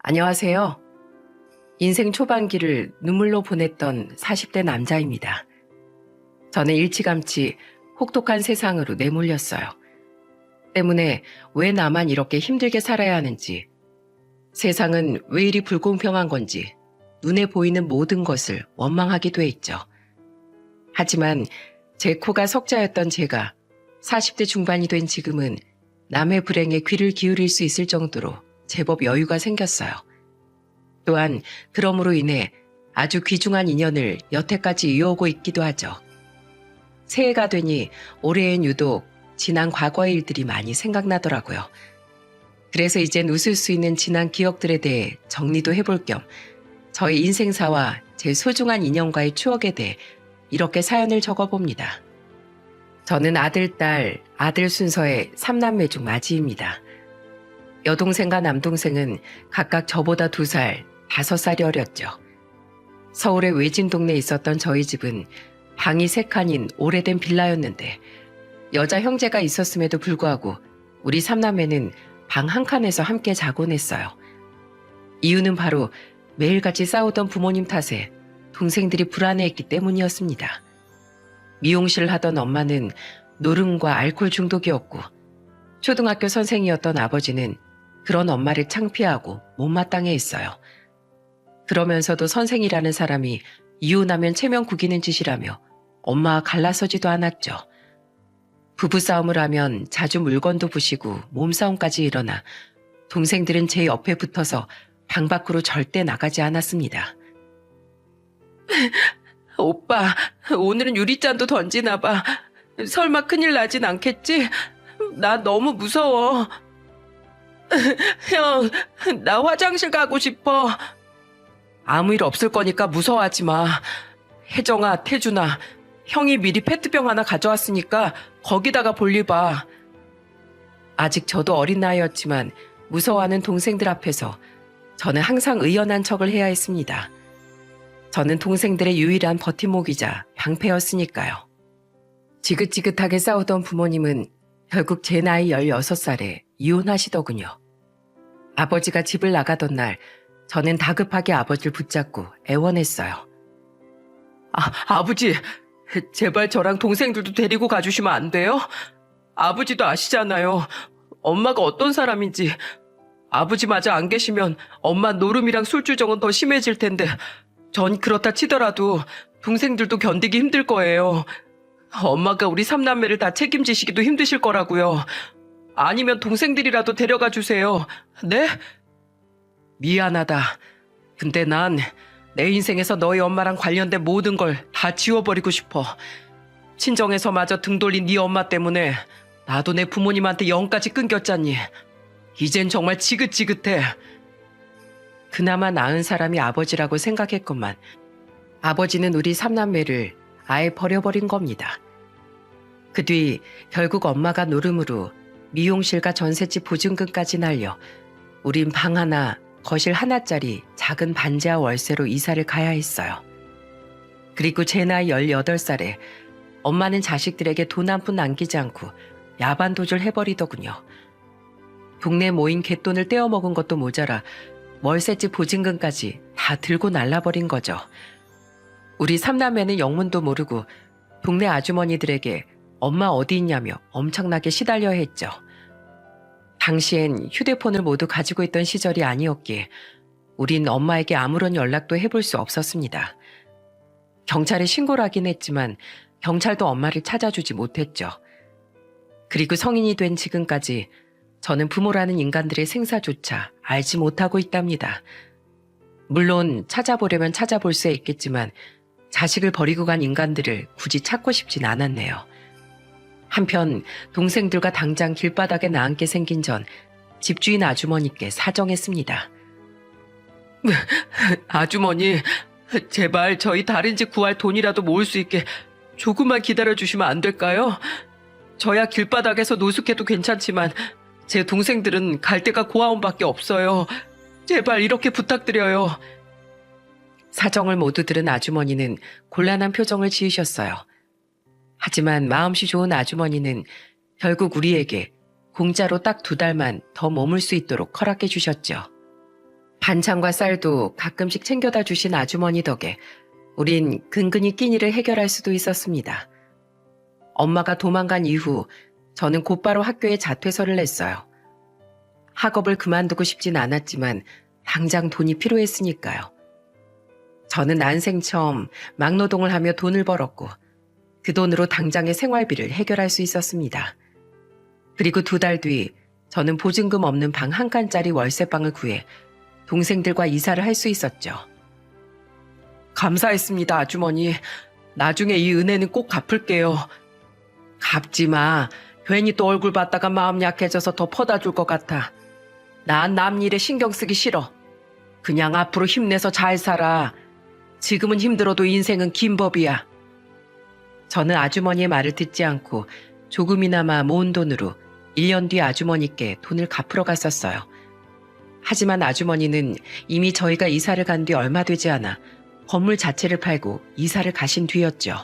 안녕하세요. 인생 초반기를 눈물로 보냈던 40대 남자입니다. 저는 일찌감치 혹독한 세상으로 내몰렸어요. 때문에 왜 나만 이렇게 힘들게 살아야 하는지, 세상은 왜 이리 불공평한 건지 눈에 보이는 모든 것을 원망하기도 했죠. 하지만 제 코가 석자였던 제가 40대 중반이 된 지금은 남의 불행에 귀를 기울일 수 있을 정도로 제법 여유가 생겼어요. 또한 그러므로 인해 아주 귀중한 인연을 여태까지 이어오고 있기도 하죠. 새해가 되니 올해엔 유독 지난 과거의 일들이 많이 생각나더라고요. 그래서 이젠 웃을 수 있는 지난 기억들에 대해 정리도 해볼 겸 저희 인생사와 제 소중한 인연과의 추억에 대해 이렇게 사연을 적어봅니다. 저는 아들, 딸, 아들 순서의 3남매 중 맞이입니다. 여동생과 남동생은 각각 저보다 2살, 5살이 어렸죠. 서울의 외진 동네에 있었던 저희 집은 방이 3칸인 오래된 빌라였는데 여자 형제가 있었음에도 불구하고 우리 3남매는 방 1칸에서 함께 자곤 했어요. 이유는 바로 매일같이 싸우던 부모님 탓에 동생들이 불안해했기 때문이었습니다. 미용실을 하던 엄마는 노름과 알코올 중독이었고 초등학교 선생이었던 아버지는 그런 엄마를 창피하고 못마땅해 했어요. 그러면서도 선생이라는 사람이 이혼하면 체면 구기는 짓이라며 엄마와 갈라서지도 않았죠. 부부싸움을 하면 자주 물건도 부시고 몸싸움까지 일어나 동생들은 제 옆에 붙어서 방 밖으로 절대 나가지 않았습니다. 오빠, 오늘은 유리잔도 던지나 봐. 설마 큰일 나진 않겠지? 나 너무 무서워. 형, 나 화장실 가고 싶어. 아무 일 없을 거니까 무서워하지 마. 혜정아, 태준아, 형이 미리 페트병 하나 가져왔으니까 거기다가 볼일 봐. 아직 저도 어린 나이였지만 무서워하는 동생들 앞에서 저는 항상 의연한 척을 해야 했습니다. 저는 동생들의 유일한 버팀목이자 방패였으니까요. 지긋지긋하게 싸우던 부모님은 결국 제 나이 16살에 이혼하시더군요. 아버지가 집을 나가던 날 저는 다급하게 아버지를 붙잡고 애원했어요. 아버지, 제발 저랑 동생들도 데리고 가주시면 안 돼요? 아버지도 아시잖아요. 엄마가 어떤 사람인지. 아버지마저 안 계시면 엄마 노름이랑 술주정은 더 심해질 텐데 전 그렇다 치더라도 동생들도 견디기 힘들 거예요. 엄마가 우리 3남매를 다 책임지시기도 힘드실 거라고요. 아니면 동생들이라도 데려가 주세요. 네? 미안하다. 근데 난 내 인생에서 너희 엄마랑 관련된 모든 걸 다 지워버리고 싶어. 친정에서마저 등 돌린 네 엄마 때문에 나도 내 부모님한테 영까지 끊겼잖니. 이젠 정말 지긋지긋해. 그나마 나은 사람이 아버지라고 생각했건만 아버지는 우리 3남매를 아예 버려버린 겁니다. 그 뒤 결국 엄마가 노름으로 미용실과 전셋집 보증금까지 날려 우린 방 하나, 거실 하나짜리 작은 반지하 월세로 이사를 가야 했어요. 그리고 제 나이 18살에 엄마는 자식들에게 돈 한 푼 남기지 않고 야반도주를 해버리더군요. 동네 모인 갯돈을 떼어먹은 것도 모자라 월세집 보증금까지 다 들고 날라버린 거죠. 우리 3남매는 영문도 모르고 동네 아주머니들에게 엄마 어디 있냐며 엄청나게 시달려 했죠. 당시엔 휴대폰을 모두 가지고 있던 시절이 아니었기에 우린 엄마에게 아무런 연락도 해볼 수 없었습니다. 경찰에 신고를 하긴 했지만 경찰도 엄마를 찾아주지 못했죠. 그리고 성인이 된 지금까지 저는 부모라는 인간들의 생사조차 알지 못하고 있답니다. 물론 찾아보려면 찾아볼 수 있겠지만 자식을 버리고 간 인간들을 굳이 찾고 싶진 않았네요. 한편 동생들과 당장 길바닥에 나앉게 생긴 전 집주인 아주머니께 사정했습니다. 아주머니, 제발 저희 다른 집 구할 돈이라도 모을 수 있게 조금만 기다려주시면 안 될까요? 저야 길바닥에서 노숙해도 괜찮지만 제 동생들은 갈 데가 고아원밖에 없어요. 제발 이렇게 부탁드려요. 사정을 모두 들은 아주머니는 곤란한 표정을 지으셨어요. 하지만 마음씨 좋은 아주머니는 결국 우리에게 공짜로 딱 2달만 더 머물 수 있도록 허락해 주셨죠. 반찬과 쌀도 가끔씩 챙겨다 주신 아주머니 덕에 우린 근근히 끼니를 해결할 수도 있었습니다. 엄마가 도망간 이후 저는 곧바로 학교에 자퇴서를 냈어요. 학업을 그만두고 싶진 않았지만 당장 돈이 필요했으니까요. 저는 난생 처음 막노동을 하며 돈을 벌었고 그 돈으로 당장의 생활비를 해결할 수 있었습니다. 그리고 2달 뒤 저는 보증금 없는 방 한 칸짜리 월세방을 구해 동생들과 이사를 할 수 있었죠. 감사했습니다, 아주머니. 나중에 이 은혜는 꼭 갚을게요. 갚지 마. 괜히 또 얼굴 봤다가 마음 약해져서 더 퍼다 줄 것 같아. 난 남 일에 신경 쓰기 싫어. 그냥 앞으로 힘내서 잘 살아. 지금은 힘들어도 인생은 긴 법이야. 저는 아주머니의 말을 듣지 않고 조금이나마 모은 돈으로 1년 뒤 아주머니께 돈을 갚으러 갔었어요. 하지만 아주머니는 이미 저희가 이사를 간 뒤 얼마 되지 않아 건물 자체를 팔고 이사를 가신 뒤였죠.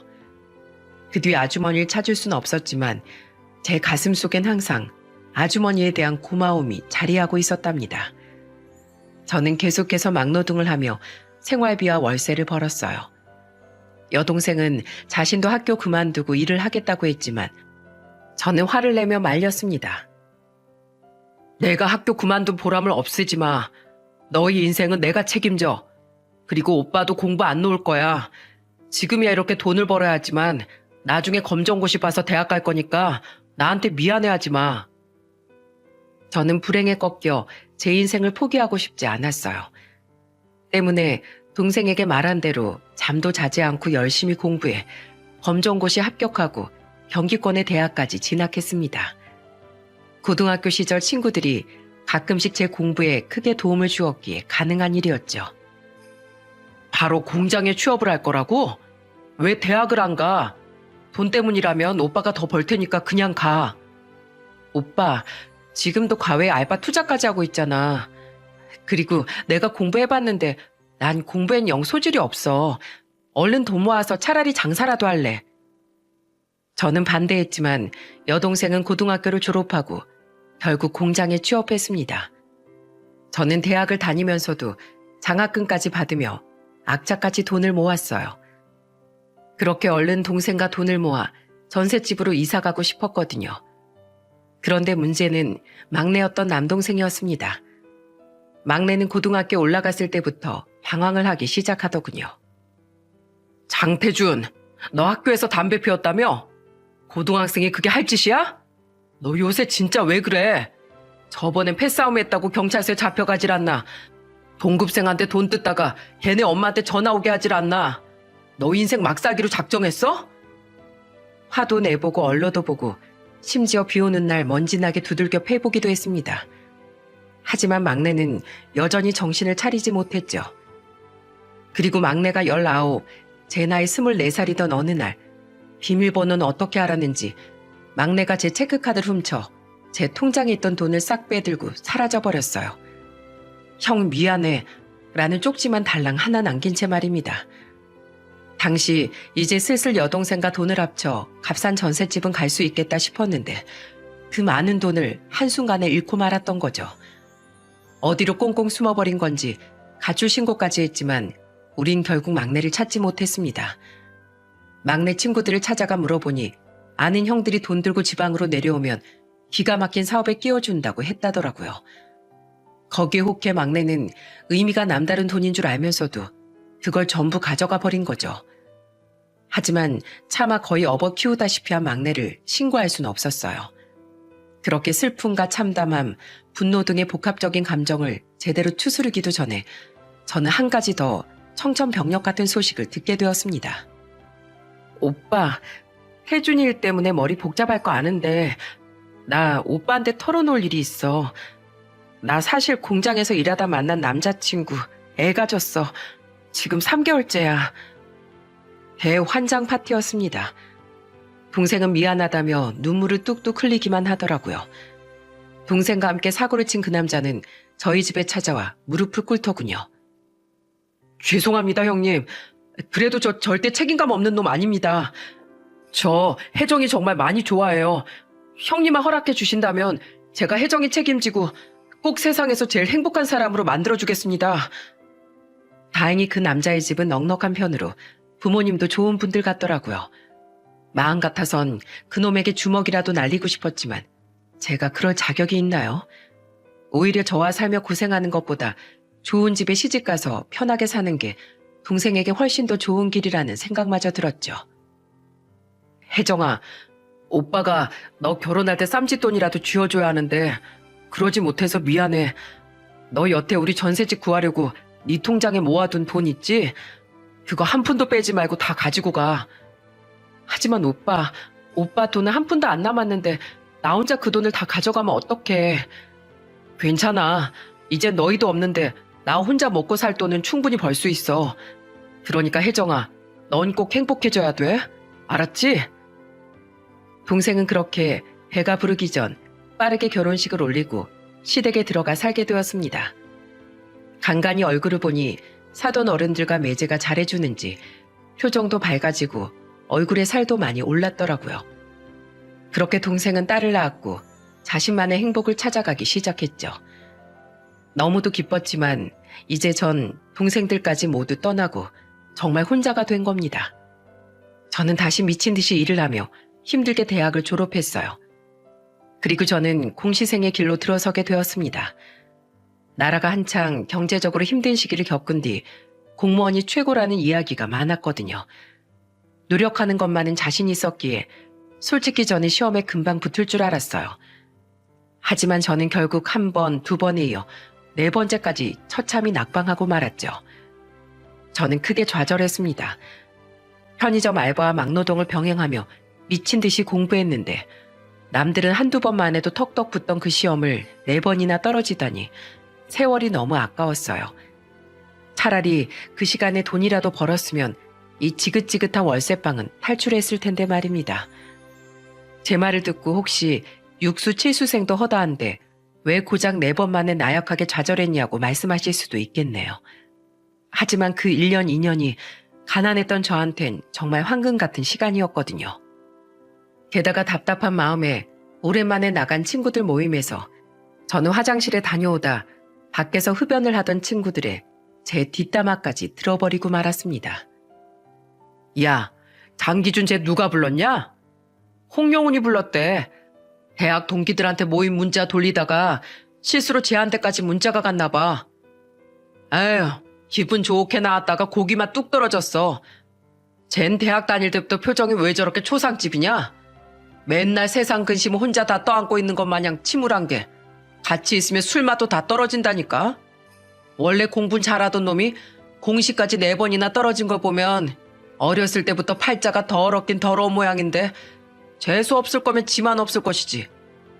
그 뒤 아주머니를 찾을 수는 없었지만 제 가슴 속엔 항상 아주머니에 대한 고마움이 자리하고 있었답니다. 저는 계속해서 막노동을 하며 생활비와 월세를 벌었어요. 여동생은 자신도 학교 그만두고 일을 하겠다고 했지만 저는 화를 내며 말렸습니다. 내가 학교 그만둔 보람을 없애지 마. 너희 인생은 내가 책임져. 그리고 오빠도 공부 안 놓을 거야. 지금이야 이렇게 돈을 벌어야 하지만 나중에 검정고시 봐서 대학 갈 거니까 나한테 미안해하지 마. 저는 불행에 꺾여 제 인생을 포기하고 싶지 않았어요. 때문에 동생에게 말한 대로 잠도 자지 않고 열심히 공부해 검정고시 합격하고 경기권의 대학까지 진학했습니다. 고등학교 시절 친구들이 가끔씩 제 공부에 크게 도움을 주었기에 가능한 일이었죠. 바로 공장에 취업을 할 거라고? 왜 대학을 안 가? 돈 때문이라면 오빠가 더 벌 테니까 그냥 가. 오빠, 지금도 과외 알바 투자까지 하고 있잖아. 그리고 내가 공부해봤는데 난 공부엔 영 소질이 없어. 얼른 돈 모아서 차라리 장사라도 할래. 저는 반대했지만 여동생은 고등학교를 졸업하고 결국 공장에 취업했습니다. 저는 대학을 다니면서도 장학금까지 받으며 악착같이 돈을 모았어요. 그렇게 얼른 동생과 돈을 모아 전셋집으로 이사 가고 싶었거든요. 그런데 문제는 막내였던 남동생이었습니다. 막내는 고등학교 올라갔을 때부터 방황을 하기 시작하더군요. 장태준, 너 학교에서 담배 피웠다며? 고등학생이 그게 할 짓이야? 너 요새 진짜 왜 그래? 저번엔 패싸움 했다고 경찰서에 잡혀가질 않나? 동급생한테 돈 뜯다가 걔네 엄마한테 전화 오게 하질 않나? 너 인생 막살기로 작정했어? 화도 내보고 얼러도 보고 심지어 비 오는 날 먼지나게 두들겨 패보기도 했습니다. 하지만 막내는 여전히 정신을 차리지 못했죠. 그리고 막내가 19, 제 나이 24살이던 어느 날 비밀번호는 어떻게 알았는지 막내가 제 체크카드를 훔쳐 제 통장에 있던 돈을 싹 빼들고 사라져버렸어요. 형 미안해 라는 쪽지만 달랑 하나 남긴 채 말입니다. 당시 이제 슬슬 여동생과 돈을 합쳐 값싼 전셋집은 갈 수 있겠다 싶었는데 그 많은 돈을 한순간에 잃고 말았던 거죠. 어디로 꽁꽁 숨어버린 건지 가출 신고까지 했지만 우린 결국 막내를 찾지 못했습니다. 막내 친구들을 찾아가 물어보니 아는 형들이 돈 들고 지방으로 내려오면 기가 막힌 사업에 끼워준다고 했다더라고요. 거기에 혹해 막내는 의미가 남다른 돈인 줄 알면서도 그걸 전부 가져가 버린 거죠. 하지만 차마 거의 업어 키우다시피 한 막내를 신고할 수는 없었어요. 그렇게 슬픔과 참담함, 분노 등의 복합적인 감정을 제대로 추스르기도 전에 저는 한 가지 더 청천벽력 같은 소식을 듣게 되었습니다. 오빠, 혜준이 일 때문에 머리 복잡할 거 아는데 나 오빠한테 털어놓을 일이 있어. 나 사실 공장에서 일하다 만난 남자친구 애 가졌어. 지금 3개월째야. 대환장 파티였습니다. 동생은 미안하다며 눈물을 뚝뚝 흘리기만 하더라고요. 동생과 함께 사고를 친 그 남자는 저희 집에 찾아와 무릎을 꿇더군요. 죄송합니다, 형님. 그래도 저 절대 책임감 없는 놈 아닙니다. 저 혜정이 정말 많이 좋아해요. 형님만 허락해 주신다면 제가 혜정이 책임지고 꼭 세상에서 제일 행복한 사람으로 만들어주겠습니다. 다행히 그 남자의 집은 넉넉한 편으로 부모님도 좋은 분들 같더라고요. 마음 같아선 그놈에게 주먹이라도 날리고 싶었지만 제가 그럴 자격이 있나요? 오히려 저와 살며 고생하는 것보다 좋은 집에 시집가서 편하게 사는 게 동생에게 훨씬 더 좋은 길이라는 생각마저 들었죠. 혜정아, 오빠가 너 결혼할 때 쌈짓돈이라도 쥐어줘야 하는데 그러지 못해서 미안해. 너 여태 우리 전셋집 구하려고 네 통장에 모아둔 돈 있지? 그거 한 푼도 빼지 말고 다 가지고 가. 하지만 오빠 돈은 한 푼도 안 남았는데 나 혼자 그 돈을 다 가져가면 어떡해. 괜찮아. 이제 너희도 없는데 나 혼자 먹고 살 돈은 충분히 벌 수 있어. 그러니까 혜정아, 넌 꼭 행복해져야 돼. 알았지? 동생은 그렇게 배가 부르기 전 빠르게 결혼식을 올리고 시댁에 들어가 살게 되었습니다. 간간히 얼굴을 보니 사돈 어른들과 매제가 잘해주는지 표정도 밝아지고 얼굴에 살도 많이 올랐더라고요. 그렇게 동생은 딸을 낳았고 자신만의 행복을 찾아가기 시작했죠. 너무도 기뻤지만 이제 전 동생들까지 모두 떠나고 정말 혼자가 된 겁니다. 저는 다시 미친 듯이 일을 하며 힘들게 대학을 졸업했어요. 그리고 저는 공시생의 길로 들어서게 되었습니다. 나라가 한창 경제적으로 힘든 시기를 겪은 뒤 공무원이 최고라는 이야기가 많았거든요. 노력하는 것만은 자신 있었기에 솔직히 저는 시험에 금방 붙을 줄 알았어요. 하지만 저는 결국 한 번, 두 번에 이어 네 번째까지 처참히 낙방하고 말았죠. 저는 크게 좌절했습니다. 편의점 알바와 막노동을 병행하며 미친 듯이 공부했는데 남들은 한두 번만 해도 턱턱 붙던 그 시험을 네 번이나 떨어지다니 세월이 너무 아까웠어요. 차라리 그 시간에 돈이라도 벌었으면 이 지긋지긋한 월세방은 탈출했을 텐데 말입니다. 제 말을 듣고 혹시 육수 칠수생도 허다한데 왜 고작 네 번 만에 나약하게 좌절했냐고 말씀하실 수도 있겠네요. 하지만 그 1년, 2년이 가난했던 저한텐 정말 황금 같은 시간이었거든요. 게다가 답답한 마음에 오랜만에 나간 친구들 모임에서 저는 화장실에 다녀오다 밖에서 흡연을 하던 친구들의 제 뒷담화까지 들어버리고 말았습니다. 야, 장기준 쟤 누가 불렀냐? 홍영훈이 불렀대. 대학 동기들한테 모임 문자 돌리다가 실수로 쟤한테까지 문자가 갔나 봐. 에휴, 기분 좋게 나왔다가 고기만 뚝 떨어졌어. 쟨 대학 다닐 때부터 표정이 왜 저렇게 초상집이냐? 맨날 세상 근심 혼자 다 떠안고 있는 것 마냥 침울한 게 같이 있으면 술맛도 다 떨어진다니까. 원래 공부는 잘하던 놈이 공시까지 4번이나 떨어진 걸 보면 어렸을 때부터 팔자가 더럽긴 더러운 모양인데 재수 없을 거면 지만 없을 것이지.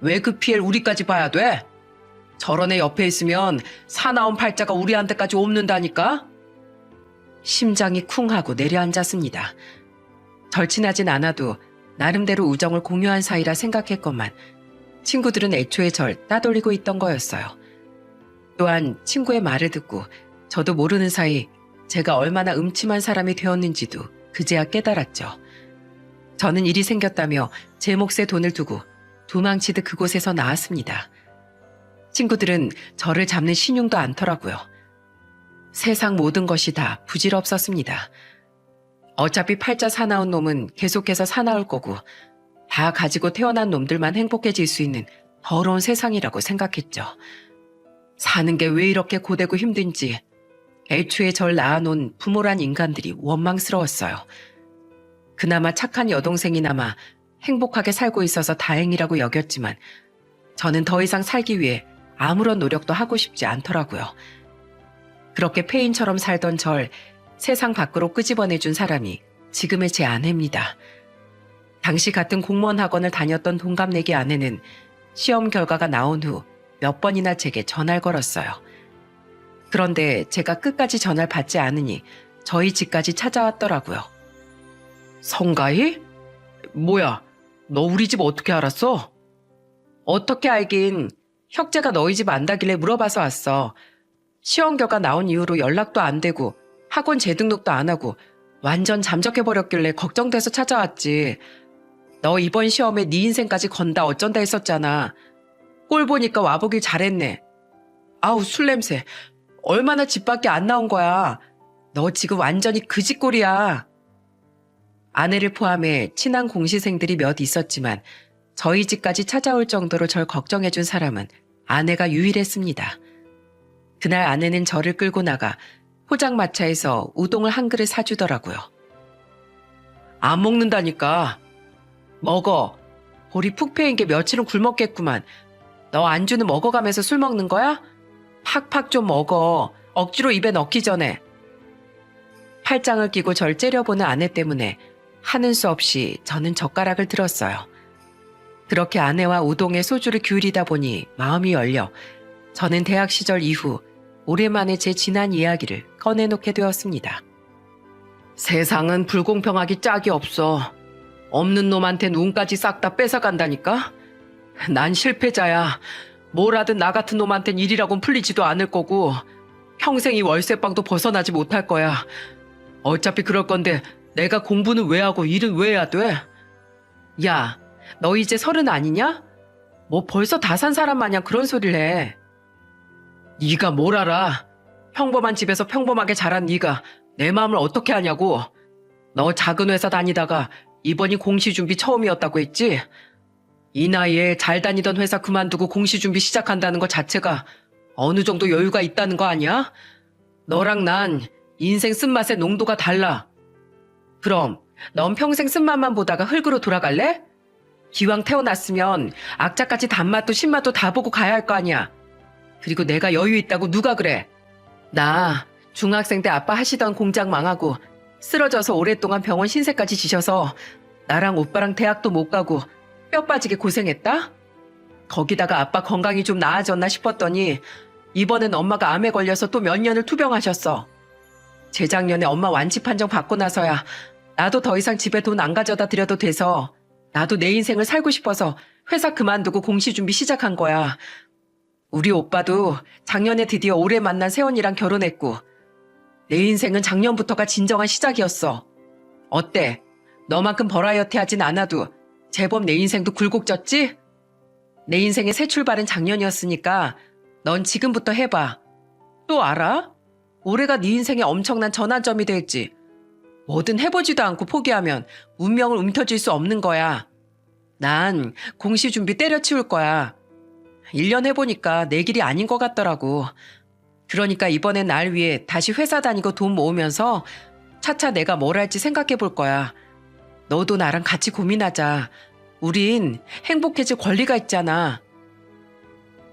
왜 그 피해를 우리까지 봐야 돼? 저런 애 옆에 있으면 사나운 팔자가 우리한테까지 옵는다니까? 심장이 쿵 하고 내려앉았습니다. 절친하진 않아도 나름대로 우정을 공유한 사이라 생각했건만 친구들은 애초에 절 따돌리고 있던 거였어요. 또한 친구의 말을 듣고 저도 모르는 사이 제가 얼마나 음침한 사람이 되었는지도 그제야 깨달았죠. 저는 일이 생겼다며 제 몫에 돈을 두고 도망치듯 그곳에서 나왔습니다. 친구들은 저를 잡는 신용도 않더라고요. 세상 모든 것이 다 부질없었습니다. 어차피 팔자 사나운 놈은 계속해서 사나울 거고 다 가지고 태어난 놈들만 행복해질 수 있는 더러운 세상이라고 생각했죠. 사는 게 왜 이렇게 고되고 힘든지 애초에 절 낳아놓은 부모란 인간들이 원망스러웠어요. 그나마 착한 여동생이나마 행복하게 살고 있어서 다행이라고 여겼지만 저는 더 이상 살기 위해 아무런 노력도 하고 싶지 않더라고요. 그렇게 폐인처럼 살던 절 세상 밖으로 끄집어내준 사람이 지금의 제 아내입니다. 당시 같은 공무원 학원을 다녔던 동갑내기 아내는 시험 결과가 나온 후 몇 번이나 제게 전화를 걸었어요. 그런데 제가 끝까지 전화를 받지 않으니 저희 집까지 찾아왔더라고요. 성가희? 뭐야, 너 우리 집 어떻게 알았어? 어떻게 알긴 혁재가 너희 집 안다길래 물어봐서 왔어. 시험 결과 나온 이후로 연락도 안 되고 학원 재등록도 안 하고 완전 잠적해버렸길래 걱정돼서 찾아왔지. 너 이번 시험에 네 인생까지 건다 어쩐다 했었잖아. 꼴 보니까 와보길 잘했네. 아우, 술 냄새. 얼마나 집 밖에 안 나온 거야. 너 지금 완전히 그지꼴이야. 아내를 포함해 친한 공시생들이 몇 있었지만 저희 집까지 찾아올 정도로 절 걱정해준 사람은 아내가 유일했습니다. 그날 아내는 저를 끌고 나가 포장마차에서 우동을 한 그릇 사주더라고요. 안 먹는다니까. 먹어. 볼이 푹 패인 게 며칠은 굶었겠구만. 너 안주는 먹어가면서 술 먹는 거야? 팍팍 좀 먹어. 억지로 입에 넣기 전에. 팔짱을 끼고 절 째려보는 아내 때문에 하는 수 없이 저는 젓가락을 들었어요. 그렇게 아내와 우동에 소주를 기울이다 보니 마음이 열려 저는 대학 시절 이후 오랜만에 제 지난 이야기를 꺼내놓게 되었습니다. 세상은 불공평하기 짝이 없어. 없는 놈한텐 운까지 싹 다 뺏어간다니까? 난 실패자야. 뭘 하든 나 같은 놈한텐 일이라곤 풀리지도 않을 거고 평생 이 월세방도 벗어나지 못할 거야. 어차피 그럴 건데 내가 공부는 왜 하고 일은 왜 해야 돼? 야, 너 이제 30 아니냐? 뭐 벌써 다 산 사람 마냥 그런 소리를 해. 네가 뭘 알아? 평범한 집에서 평범하게 자란 네가 내 마음을 어떻게 아냐고. 너 작은 회사 다니다가 이번이 공시준비 처음이었다고 했지? 이 나이에 잘 다니던 회사 그만두고 공시준비 시작한다는 것 자체가 어느 정도 여유가 있다는 거 아니야? 너랑 난 인생 쓴맛의 농도가 달라. 그럼 넌 평생 쓴맛만 보다가 흙으로 돌아갈래? 기왕 태어났으면 악착같이 단맛도 신맛도 다 보고 가야 할 거 아니야. 그리고 내가 여유 있다고 누가 그래? 나 중학생 때 아빠 하시던 공장 망하고 쓰러져서 오랫동안 병원 신세까지 지셔서 나랑 오빠랑 대학도 못 가고 뼈 빠지게 고생했다? 거기다가 아빠 건강이 좀 나아졌나 싶었더니 이번엔 엄마가 암에 걸려서 또 몇 년을 투병하셨어. 재작년에 엄마 완치 판정 받고 나서야 나도 더 이상 집에 돈 안 가져다 드려도 돼서 나도 내 인생을 살고 싶어서 회사 그만두고 공시준비 시작한 거야. 우리 오빠도 작년에 드디어 오래 만난 세원이랑 결혼했고 내 인생은 작년부터가 진정한 시작이었어. 어때? 너만큼 버라이어티 하진 않아도 제법 내 인생도 굴곡졌지? 내 인생의 새 출발은 작년이었으니까 넌 지금부터 해봐. 또 알아? 올해가 네 인생의 엄청난 전환점이 될지. 뭐든 해보지도 않고 포기하면 운명을 움켜쥘 수 없는 거야. 난 공시준비 때려치울 거야. 1년 해보니까 내 길이 아닌 것 같더라고. 그러니까 이번엔 날 위해 다시 회사 다니고 돈 모으면서 차차 내가 뭘 할지 생각해 볼 거야. 너도 나랑 같이 고민하자. 우린 행복해질 권리가 있잖아.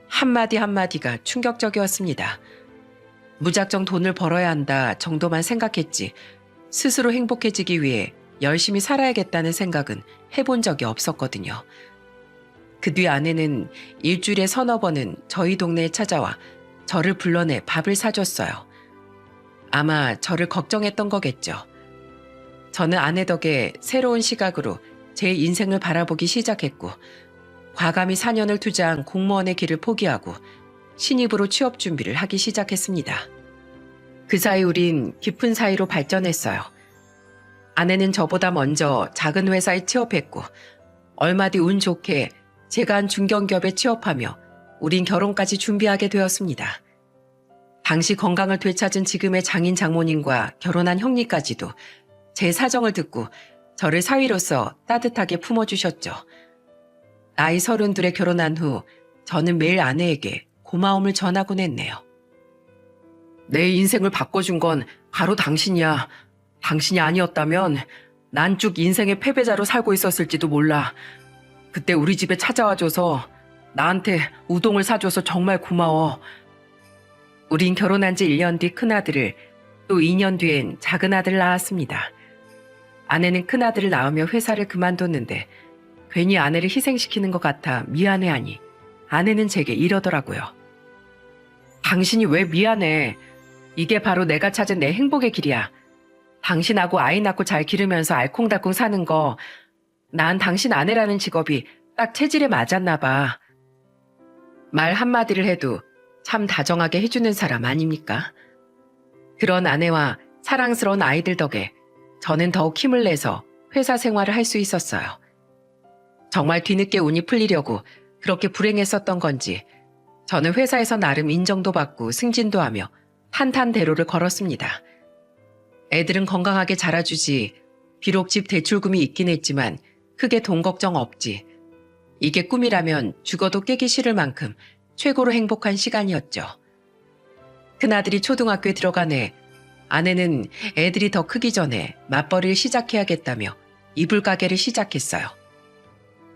한마디 한마디가 충격적이었습니다. 무작정 돈을 벌어야 한다 정도만 생각했지 스스로 행복해지기 위해 열심히 살아야겠다는 생각은 해본 적이 없었거든요. 그 뒤 아내는 일주일에 서너 번은 저희 동네에 찾아와 저를 불러내 밥을 사줬어요. 아마 저를 걱정했던 거겠죠. 저는 아내 덕에 새로운 시각으로 제 인생을 바라보기 시작했고 과감히 4년을 투자한 공무원의 길을 포기하고 신입으로 취업 준비를 하기 시작했습니다. 그 사이 우린 깊은 사이로 발전했어요. 아내는 저보다 먼저 작은 회사에 취업했고 얼마 뒤 운 좋게 제가 한 중견기업에 취업하며 우린 결혼까지 준비하게 되었습니다. 당시 건강을 되찾은 지금의 장인 장모님과 결혼한 형님까지도 제 사정을 듣고 저를 사위로서 따뜻하게 품어주셨죠. 나이 32에 결혼한 후 저는 매일 아내에게 고마움을 전하곤 했네요. 내 인생을 바꿔준 건 바로 당신이야. 당신이 아니었다면 난 쭉 인생의 패배자로 살고 있었을지도 몰라. 그때 우리 집에 찾아와줘서 나한테 우동을 사줘서 정말 고마워. 우린 결혼한 지 1년 뒤 큰아들을 또 2년 뒤엔 작은 아들을 낳았습니다. 아내는 큰아들을 낳으며 회사를 그만뒀는데 괜히 아내를 희생시키는 것 같아 미안해하니 아내는 제게 이러더라고요. 당신이 왜 미안해? 이게 바로 내가 찾은 내 행복의 길이야. 당신하고 아이 낳고 잘 기르면서 알콩달콩 사는 거, 난 당신 아내라는 직업이 딱 체질에 맞았나 봐. 말 한마디를 해도 참 다정하게 해주는 사람 아닙니까? 그런 아내와 사랑스러운 아이들 덕에 저는 더욱 힘을 내서 회사 생활을 할 수 있었어요. 정말 뒤늦게 운이 풀리려고 그렇게 불행했었던 건지 저는 회사에서 나름 인정도 받고 승진도 하며 탄탄대로를 걸었습니다. 애들은 건강하게 자라주지. 비록 집 대출금이 있긴 했지만 크게 돈 걱정 없지. 이게 꿈이라면 죽어도 깨기 싫을 만큼 최고로 행복한 시간이었죠. 큰아들이 초등학교에 들어가네. 아내는 애들이 더 크기 전에 맞벌이를 시작해야겠다며 이불 가게를 시작했어요.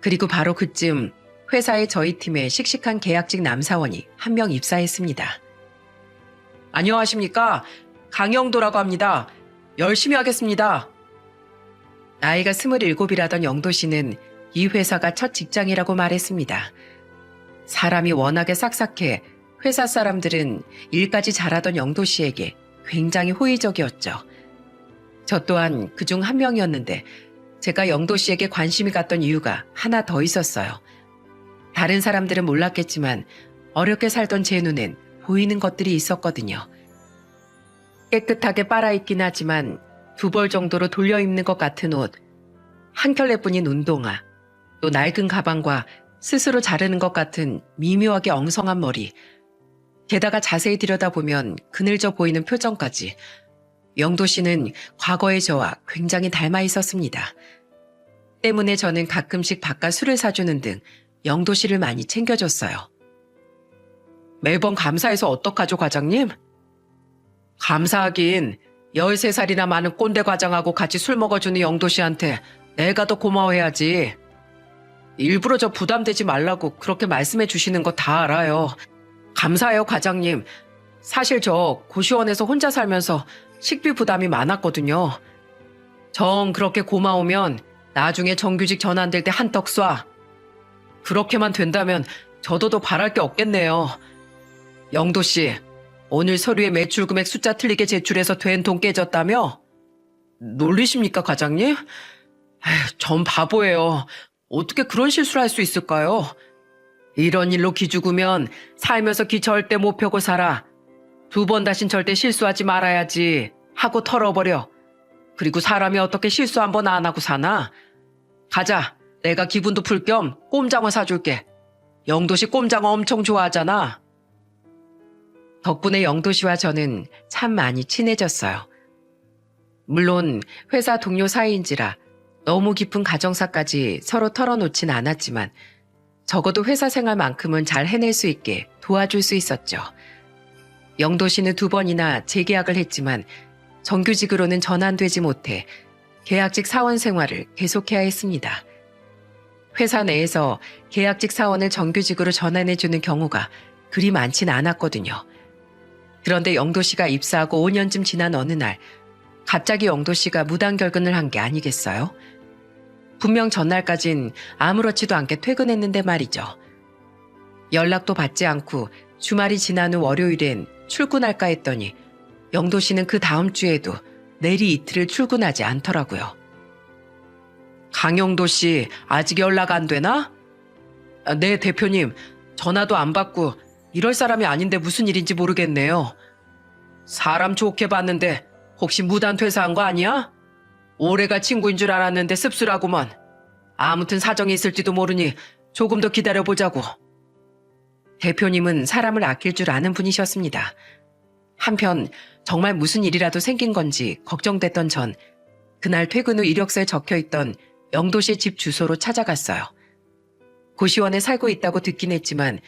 그리고 바로 그쯤 회사의 저희 팀에 씩씩한 계약직 남사원이 한 명 입사했습니다. 안녕하십니까? 강영도라고 합니다. 열심히 하겠습니다. 나이가 27이라던 영도 씨는 이 회사가 첫 직장이라고 말했습니다. 사람이 워낙에 싹싹해 회사 사람들은 일까지 잘하던 영도 씨에게 굉장히 호의적이었죠. 저 또한 그중 한 명이었는데 제가 영도 씨에게 관심이 갔던 이유가 하나 더 있었어요. 다른 사람들은 몰랐겠지만 어렵게 살던 제 눈엔 보이는 것들이 있었거든요. 깨끗하게 빨아입긴 하지만 2벌 정도로 돌려입는 것 같은 옷, 한 켤레뿐인 운동화, 또 낡은 가방과 스스로 자르는 것 같은 미묘하게 엉성한 머리, 게다가 자세히 들여다보면 그늘져 보이는 표정까지. 영도 씨는 과거의 저와 굉장히 닮아 있었습니다. 때문에 저는 가끔씩 바깥 술을 사주는 등 영도 씨를 많이 챙겨줬어요. 매번 감사해서 어떡하죠, 과장님? 감사하긴 13살이나 많은 꼰대 과장하고 같이 술 먹어주는 영도 씨한테 내가 더 고마워해야지. 일부러 저 부담되지 말라고 그렇게 말씀해 주시는 거 다 알아요. 감사해요, 과장님. 사실 저 고시원에서 혼자 살면서 식비 부담이 많았거든요. 정 그렇게 고마우면 나중에 정규직 전환될 때 한턱 쏴. 그렇게만 된다면 저도 더 바랄 게 없겠네요. 영도 씨, 오늘 서류에 매출 금액 숫자 틀리게 제출해서 된 돈 깨졌다며? 놀리십니까, 과장님? 전 바보예요. 어떻게 그런 실수를 할 수 있을까요? 이런 일로 기죽으면 살면서 기 절대 못 펴고 살아. 2번 다신 절대 실수하지 말아야지 하고 털어버려. 그리고 사람이 어떻게 실수 한 번 안 하고 사나? 가자. 내가 기분도 풀 겸 꼼장어 사줄게. 영도씨 꼼장어 엄청 좋아하잖아. 덕분에 영도씨와 저는 참 많이 친해졌어요. 물론 회사 동료 사이인지라 너무 깊은 가정사까지 서로 털어놓진 않았지만 적어도 회사 생활만큼은 잘 해낼 수 있게 도와줄 수 있었죠. 영도 씨는 2번이나 재계약을 했지만 정규직으로는 전환되지 못해 계약직 사원 생활을 계속해야 했습니다. 회사 내에서 계약직 사원을 정규직으로 전환해주는 경우가 그리 많진 않았거든요. 그런데 영도 씨가 입사하고 5년쯤 지난 어느 날 갑자기 영도 씨가 무단결근을 한 게 아니겠어요? 분명 전날까진 아무렇지도 않게 퇴근했는데 말이죠. 연락도 받지 않고 주말이 지난 후 월요일엔 출근할까 했더니 영도 씨는 그 다음 주에도 내리 이틀을 출근하지 않더라고요. 강영도 씨 아직 연락 안 되나? 네, 대표님. 전화도 안 받고 이럴 사람이 아닌데 무슨 일인지 모르겠네요. 사람 좋게 봤는데 혹시 무단 퇴사한 거 아니야? 올해가 친구인 줄 알았는데 씁쓸하구먼. 아무튼 사정이 있을지도 모르니 조금 더 기다려보자고. 대표님은 사람을 아낄 줄 아는 분이셨습니다. 한편 정말 무슨 일이라도 생긴 건지 걱정됐던 전 그날 퇴근 후 이력서에 적혀있던 영도 씨 집 주소로 찾아갔어요. 고시원에 살고 있다고 듣긴 했지만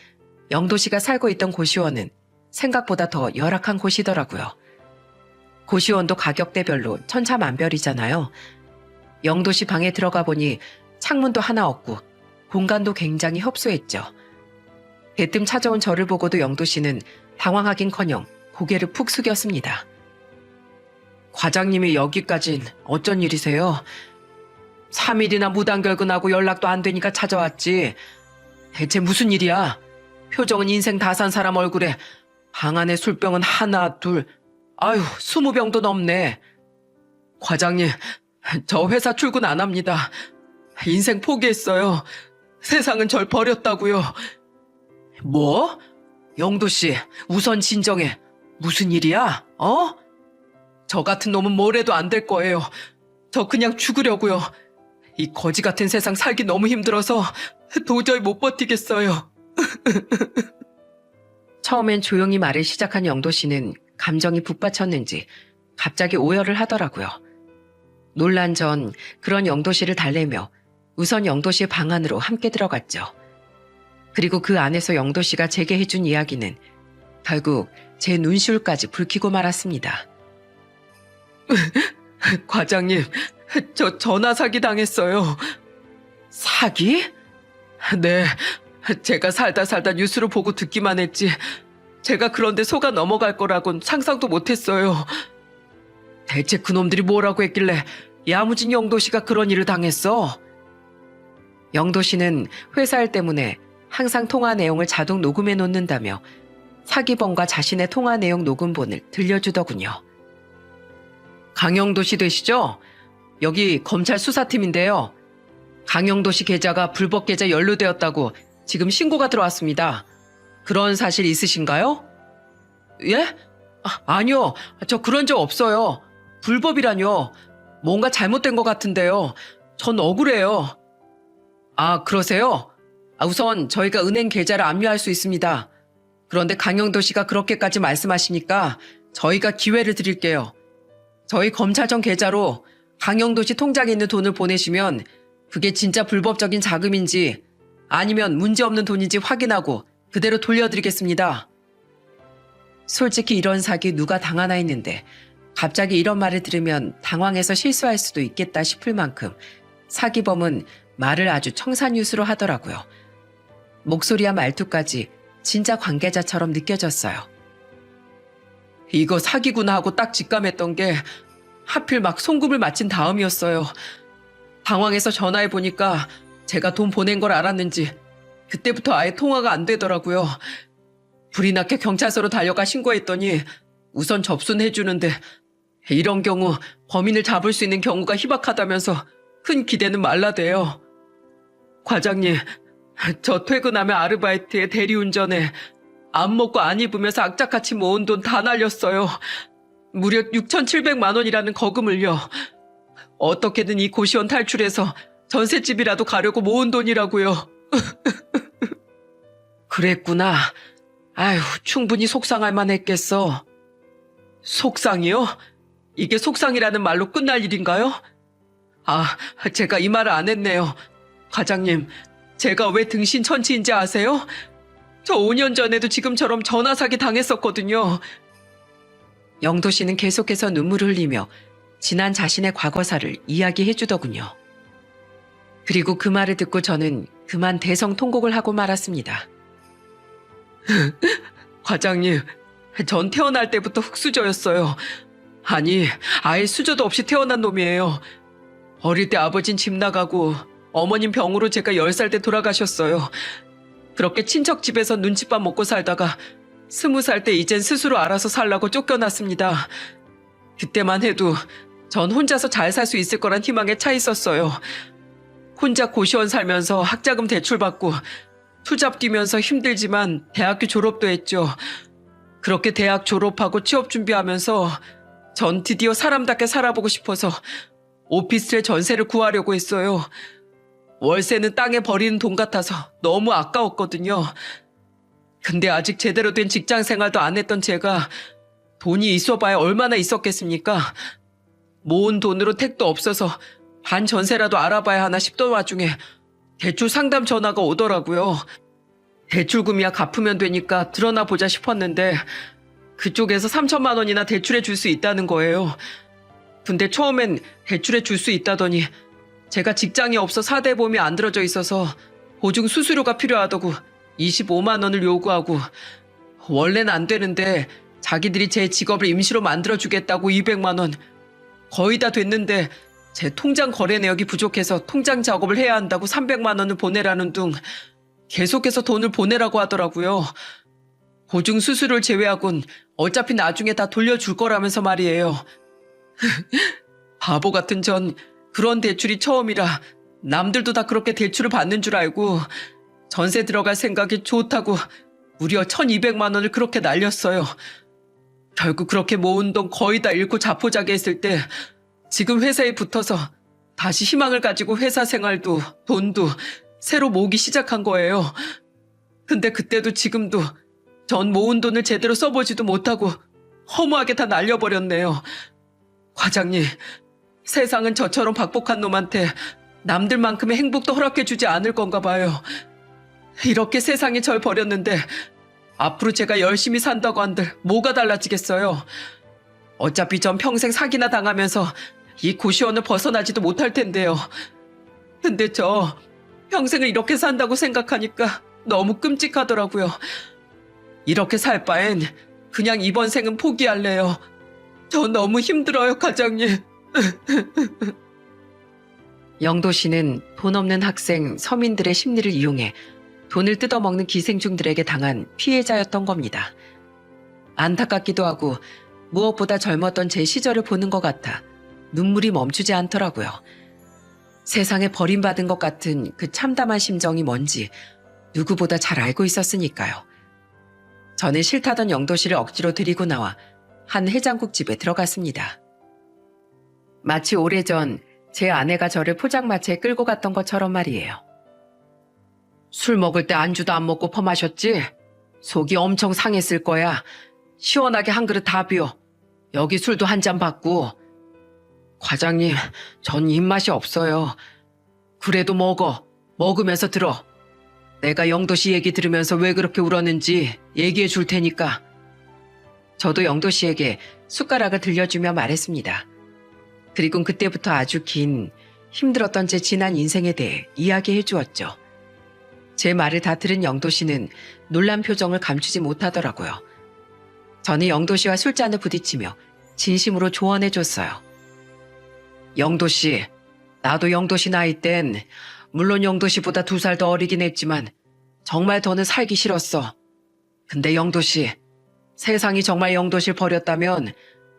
영도 씨가 살고 있던 고시원은 생각보다 더 열악한 곳이더라고요. 고시원도 가격대별로 천차만별이잖아요. 영도 씨 방에 들어가 보니 창문도 하나 없고 공간도 굉장히 협소했죠. 대뜸 찾아온 저를 보고도 영도 씨는 당황하긴커녕 고개를 푹 숙였습니다. 과장님이 여기까진 어쩐 일이세요? 3일이나 무단결근하고 연락도 안 되니까 찾아왔지. 대체 무슨 일이야? 표정은 인생 다 산 사람 얼굴에 방 안에 술병은 하나, 둘, 20병도 넘네. 과장님, 저 회사 출근 안 합니다. 인생 포기했어요. 세상은 절 버렸다고요. 뭐? 영도 씨, 우선 진정해. 무슨 일이야? 저 같은 놈은 뭘 해도 안 될 거예요. 저 그냥 죽으려고요. 이 거지 같은 세상 살기 너무 힘들어서 도저히 못 버티겠어요. 처음엔 조용히 말을 시작한 영도 씨는 감정이 북받쳤는지 갑자기 오열을 하더라고요. 놀란 전 그런 영도 씨를 달래며 우선 영도 씨의 방 안으로 함께 들어갔죠. 그리고 그 안에서 영도 씨가 제게 해준 이야기는 결국 제 눈시울까지 붉히고 말았습니다. 과장님, 저 전화 사기 당했어요. 사기? 네, 제가 살다 뉴스로 보고 듣기만 했지 제가 그런데 속아 넘어갈 거라곤 상상도 못했어요. 대체 그놈들이 뭐라고 했길래 야무진 영도 씨가 그런 일을 당했어? 영도 씨는 회사 일 때문에 항상 통화 내용을 자동 녹음해 놓는다며 사기범과 자신의 통화 내용 녹음본을 들려주더군요. 강영도 씨 되시죠? 여기 검찰 수사팀인데요. 강영도 씨 계좌가 불법 계좌 연루되었다고 지금 신고가 들어왔습니다. 그런 사실 있으신가요? 예? 아니요. 저 그런 적 없어요. 불법이라뇨. 뭔가 잘못된 것 같은데요. 전 억울해요. 아, 그러세요? 우선 저희가 은행 계좌를 압류할 수 있습니다. 그런데 강영도 씨가 그렇게까지 말씀하시니까 저희가 기회를 드릴게요. 저희 검찰청 계좌로 강영도 씨 통장에 있는 돈을 보내시면 그게 진짜 불법적인 자금인지 아니면 문제없는 돈인지 확인하고 그대로 돌려드리겠습니다. 솔직히 이런 사기 누가 당하나 했는데 갑자기 이런 말을 들으면 당황해서 실수할 수도 있겠다 싶을 만큼 사기범은 말을 아주 청산유수로 하더라고요. 목소리와 말투까지 진짜 관계자처럼 느껴졌어요. 이거 사기구나 하고 딱 직감했던 게 하필 막 송금을 마친 다음이었어요. 당황해서 전화해보니까 제가 돈 보낸 걸 알았는지 그때부터 아예 통화가 안 되더라고요. 불이 나게 경찰서로 달려가 신고했더니 우선 접수는 해주는데 이런 경우 범인을 잡을 수 있는 경우가 희박하다면서 큰 기대는 말라대요. 과장님, 저 퇴근하면 아르바이트에 대리운전에 안 먹고 안 입으면서 악착같이 모은 돈 다 날렸어요. 무려 6,700만 원이라는 거금을요. 어떻게든 이 고시원 탈출해서 전셋집이라도 가려고 모은 돈이라고요. 그랬구나. 아휴, 충분히 속상할 만했겠어. 속상이요? 이게 속상이라는 말로 끝날 일인가요? 아, 제가 이 말을 안 했네요. 과장님, 제가 왜 등신천지인지 아세요? 저 5년 전에도 지금처럼 전화 사기 당했었거든요. 영도 씨는 계속해서 눈물을 흘리며 지난 자신의 과거사를 이야기해 주더군요. 그리고 그 말을 듣고 저는 그만 대성통곡을 하고 말았습니다. 과장님, 전 태어날 때부터 흙수저였어요. 아니, 아예 수저도 없이 태어난 놈이에요. 어릴 때 아버진 집 나가고 어머님 병으로 제가 10살 때 돌아가셨어요. 그렇게 친척 집에서 눈칫밥 먹고 살다가 20살 때 이젠 스스로 알아서 살라고 쫓겨났습니다. 그때만 해도 전 혼자서 잘 살 수 있을 거란 희망에 차 있었어요. 혼자 고시원 살면서 학자금 대출받고 투잡 뛰면서 힘들지만 대학교 졸업도 했죠. 그렇게 대학 졸업하고 취업 준비하면서 전 드디어 사람답게 살아보고 싶어서 오피스텔 전세를 구하려고 했어요. 월세는 땅에 버리는 돈 같아서 너무 아까웠거든요. 근데 아직 제대로 된 직장 생활도 안 했던 제가 돈이 있어봐야 얼마나 있었겠습니까? 모은 돈으로 택도 없어서 반 전세라도 알아봐야 하나 싶던 와중에 대출 상담 전화가 오더라고요. 대출금이야 갚으면 되니까 드러나 보자 싶었는데 그쪽에서 3천만 원이나 대출해 줄 수 있다는 거예요. 근데 처음엔 대출해 줄 수 있다더니 제가 직장이 없어 사대보험이 안 들어져 있어서 보증 수수료가 필요하다고 25만 원을 요구하고 원래는 안 되는데 자기들이 제 직업을 임시로 만들어주겠다고 200만 원. 거의 다 됐는데 제 통장 거래 내역이 부족해서 통장 작업을 해야 한다고 300만 원을 보내라는 둥 계속해서 돈을 보내라고 하더라고요. 보증 수수료를 제외하곤 어차피 나중에 다 돌려줄 거라면서 말이에요. 바보 같은 전 그런 대출이 처음이라 남들도 다 그렇게 대출을 받는 줄 알고 전세 들어갈 생각이 좋다고 무려 1,200만 원을 그렇게 날렸어요. 결국 그렇게 모은 돈 거의 다 잃고 자포자기했을 때 지금 회사에 붙어서 다시 희망을 가지고 회사 생활도 돈도 새로 모으기 시작한 거예요. 근데 그때도 지금도 전 모은 돈을 제대로 써보지도 못하고 허무하게 다 날려버렸네요. 과장님, 세상은 저처럼 박복한 놈한테 남들만큼의 행복도 허락해주지 않을 건가 봐요. 이렇게 세상에 절 버렸는데 앞으로 제가 열심히 산다고 한들 뭐가 달라지겠어요. 어차피 전 평생 사기나 당하면서 이 고시원을 벗어나지도 못할 텐데요. 근데 저 평생을 이렇게 산다고 생각하니까 너무 끔찍하더라고요. 이렇게 살 바엔 그냥 이번 생은 포기할래요. 저 너무 힘들어요, 과장님. 영도 씨는 돈 없는 학생, 서민들의 심리를 이용해 돈을 뜯어먹는 기생충들에게 당한 피해자였던 겁니다. 안타깝기도 하고 무엇보다 젊었던 제 시절을 보는 것 같아 눈물이 멈추지 않더라고요. 세상에 버림받은 것 같은 그 참담한 심정이 뭔지 누구보다 잘 알고 있었으니까요. 저는 싫다던 영도 씨를 억지로 데리고 나와 한 해장국집에 들어갔습니다. 마치 오래전 제 아내가 저를 포장마차에 끌고 갔던 것처럼 말이에요. 술 먹을 때 안주도 안 먹고 퍼마셨지? 속이 엄청 상했을 거야. 시원하게 한 그릇 다 비워. 여기 술도 한 잔 받고. 과장님, 전 입맛이 없어요. 그래도 먹어. 먹으면서 들어. 내가 영도 씨 얘기 들으면서 왜 그렇게 울었는지 얘기해 줄 테니까. 저도 영도 씨에게 숟가락을 들려주며 말했습니다. 그리고 그때부터 아주 긴, 힘들었던 제 지난 인생에 대해 이야기해 주었죠. 제 말을 다 들은 영도 씨는 놀란 표정을 감추지 못하더라고요. 저는 영도 씨와 술잔을 부딪히며 진심으로 조언해 줬어요. 영도 씨, 나도 영도 씨 나이 땐 물론 영도 씨보다 2살 더 어리긴 했지만 정말 더는 살기 싫었어. 근데 영도 씨, 세상이 정말 영도 씨를 버렸다면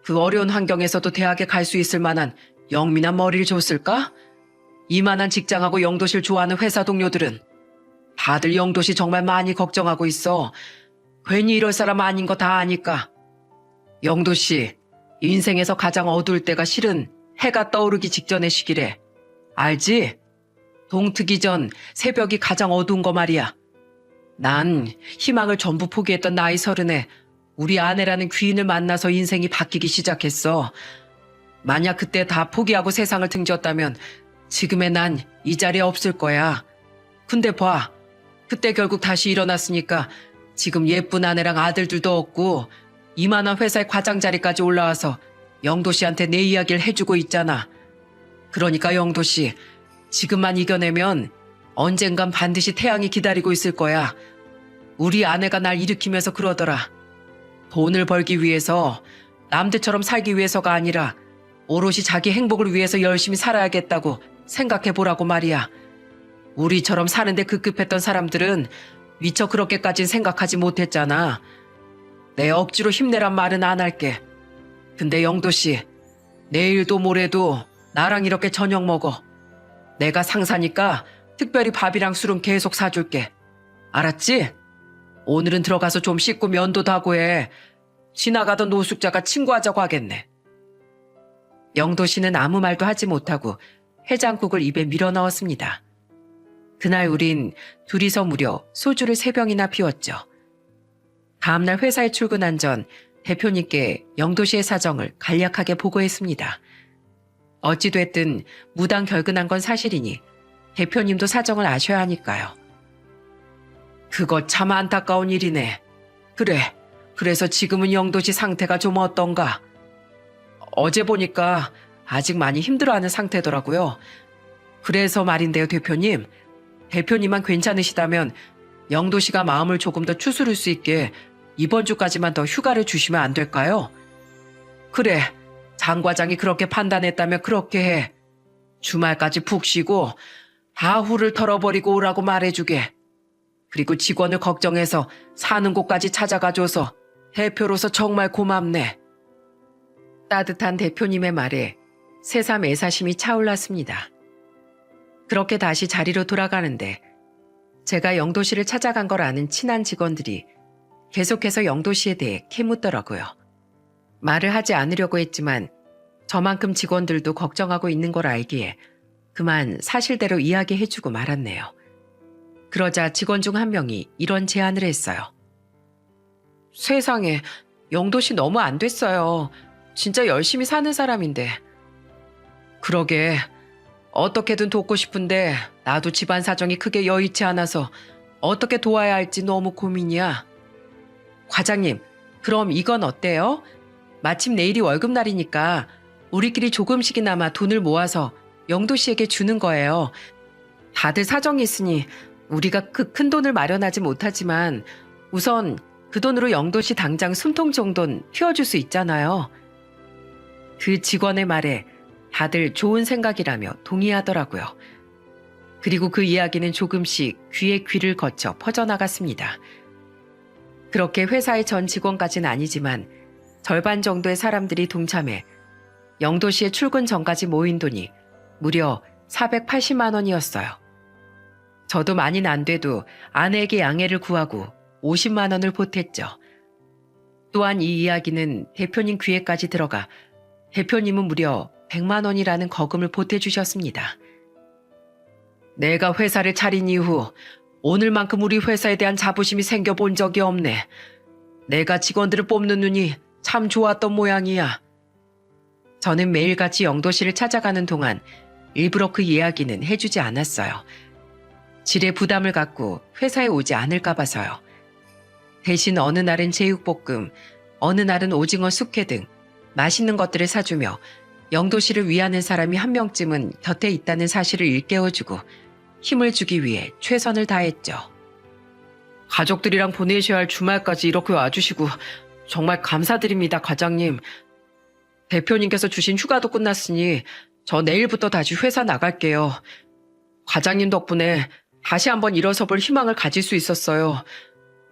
그 어려운 환경에서도 대학에 갈 수 있을 만한 영민한 머리를 줬을까? 이만한 직장하고 영도 씨를 좋아하는 회사 동료들은 다들 영도 씨 정말 많이 걱정하고 있어. 괜히 이럴 사람 아닌 거 다 아니까. 영도 씨, 인생에서 가장 어두울 때가 실은 해가 떠오르기 직전의 시기래. 알지? 동 트기 전 새벽이 가장 어두운 거 말이야. 난 희망을 전부 포기했던 나이 30에 우리 아내라는 귀인을 만나서 인생이 바뀌기 시작했어. 만약 그때 다 포기하고 세상을 등졌다면 지금의 난 이 자리에 없을 거야. 근데 봐. 그때 결국 다시 일어났으니까 지금 예쁜 아내랑 아들들도 없고 이만한 회사의 과장 자리까지 올라와서 영도 씨한테 내 이야기를 해주고 있잖아. 그러니까 영도 씨, 지금만 이겨내면 언젠간 반드시 태양이 기다리고 있을 거야. 우리 아내가 날 일으키면서 그러더라. 돈을 벌기 위해서, 남들처럼 살기 위해서가 아니라 오롯이 자기 행복을 위해서 열심히 살아야겠다고 생각해보라고 말이야. 우리처럼 사는데 급급했던 사람들은 미처 그렇게까진 생각하지 못했잖아. 내 억지로 힘내란 말은 안 할게. 근데 영도 씨, 내일도 모레도 나랑 이렇게 저녁 먹어. 내가 상사니까 특별히 밥이랑 술은 계속 사줄게. 알았지? 오늘은 들어가서 좀 씻고 면도도 하고 해. 지나가던 노숙자가 친구하자고 하겠네. 영도 씨는 아무 말도 하지 못하고 해장국을 입에 밀어 넣었습니다. 그날 우린 둘이서 무려 소주를 3병이나 피웠죠. 다음날 회사에 출근한 전 대표님께 영도 씨의 사정을 간략하게 보고했습니다. 어찌됐든 무당 결근한 건 사실이니 대표님도 사정을 아셔야 하니까요. 그거 참 안타까운 일이네. 그래, 그래서 지금은 영도 씨 상태가 좀 어떤가? 어제 보니까 아직 많이 힘들어하는 상태더라고요. 그래서 말인데요, 대표님. 대표님만 괜찮으시다면 영도 씨가 마음을 조금 더 추스를 수 있게 이번 주까지만 더 휴가를 주시면 안 될까요? 그래, 장 과장이 그렇게 판단했다면 그렇게 해. 주말까지 푹 쉬고 다 후를 털어버리고 오라고 말해주게. 그리고 직원을 걱정해서 사는 곳까지 찾아가줘서 대표로서 정말 고맙네. 따뜻한 대표님의 말에 새삼 애사심이 차올랐습니다. 그렇게 다시 자리로 돌아가는데 제가 영도 씨를 찾아간 걸 아는 친한 직원들이 계속해서 영도 씨에 대해 캐묻더라고요. 말을 하지 않으려고 했지만 저만큼 직원들도 걱정하고 있는 걸 알기에 그만 사실대로 이야기해주고 말았네요. 그러자 직원 중 한 명이 이런 제안을 했어요. 세상에, 영도 씨 너무 안 됐어요. 진짜 열심히 사는 사람인데. 그러게, 어떻게든 돕고 싶은데 나도 집안 사정이 크게 여의치 않아서 어떻게 도와야 할지 너무 고민이야. 과장님, 그럼 이건 어때요? 마침 내일이 월급날이니까 우리끼리 조금씩이나마 돈을 모아서 영도 씨에게 주는 거예요. 다들 사정이 있으니 우리가 그 큰 돈을 마련하지 못하지만 우선 그 돈으로 영도 씨 당장 숨통 정도는 틔워줄 수 있잖아요. 그 직원의 말에 다들 좋은 생각이라며 동의하더라고요. 그리고 그 이야기는 조금씩 귀에 귀를 거쳐 퍼져나갔습니다. 그렇게 회사의 전 직원까지는 아니지만 절반 정도의 사람들이 동참해 영도 씨의 출근 전까지 모인 돈이 무려 480만 원이었어요. 저도 많이는 안 돼도 아내에게 양해를 구하고 50만 원을 보탰죠. 또한 이 이야기는 대표님 귀에까지 들어가 대표님은 무려 100만 원이라는 거금을 보태주셨습니다. 내가 회사를 차린 이후 오늘만큼 우리 회사에 대한 자부심이 생겨본 적이 없네. 내가 직원들을 뽑는 눈이 참 좋았던 모양이야. 저는 매일같이 영도 씨를 찾아가는 동안 일부러 그 이야기는 해주지 않았어요. 질에 부담을 갖고 회사에 오지 않을까 봐서요. 대신 어느 날은 제육볶음, 어느 날은 오징어 숙회 등 맛있는 것들을 사주며 영도 씨를 위하는 사람이 한 명쯤은 곁에 있다는 사실을 일깨워주고 힘을 주기 위해 최선을 다했죠. 가족들이랑 보내셔야 할 주말까지 이렇게 와주시고 정말 감사드립니다, 과장님. 대표님께서 주신 휴가도 끝났으니 저 내일부터 다시 회사 나갈게요. 과장님 덕분에 다시 한번 일어서 볼 희망을 가질 수 있었어요.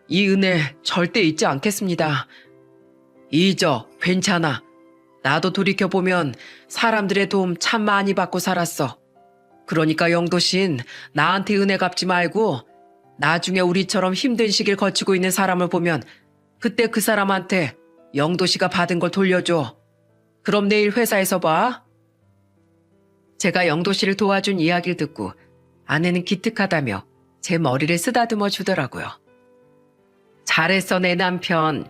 이 은혜 절대 잊지 않겠습니다. 잊어, 괜찮아. 나도 돌이켜보면 사람들의 도움 참 많이 받고 살았어. 그러니까 영도신 나한테 은혜 갚지 말고 나중에 우리처럼 힘든 시기를 거치고 있는 사람을 보면 그때 그 사람한테 영도씨가 받은 걸 돌려줘. 그럼 내일 회사에서 봐. 제가 영도씨를 도와준 이야기를 듣고 아내는 기특하다며 제 머리를 쓰다듬어 주더라고요. 잘했어 내 남편.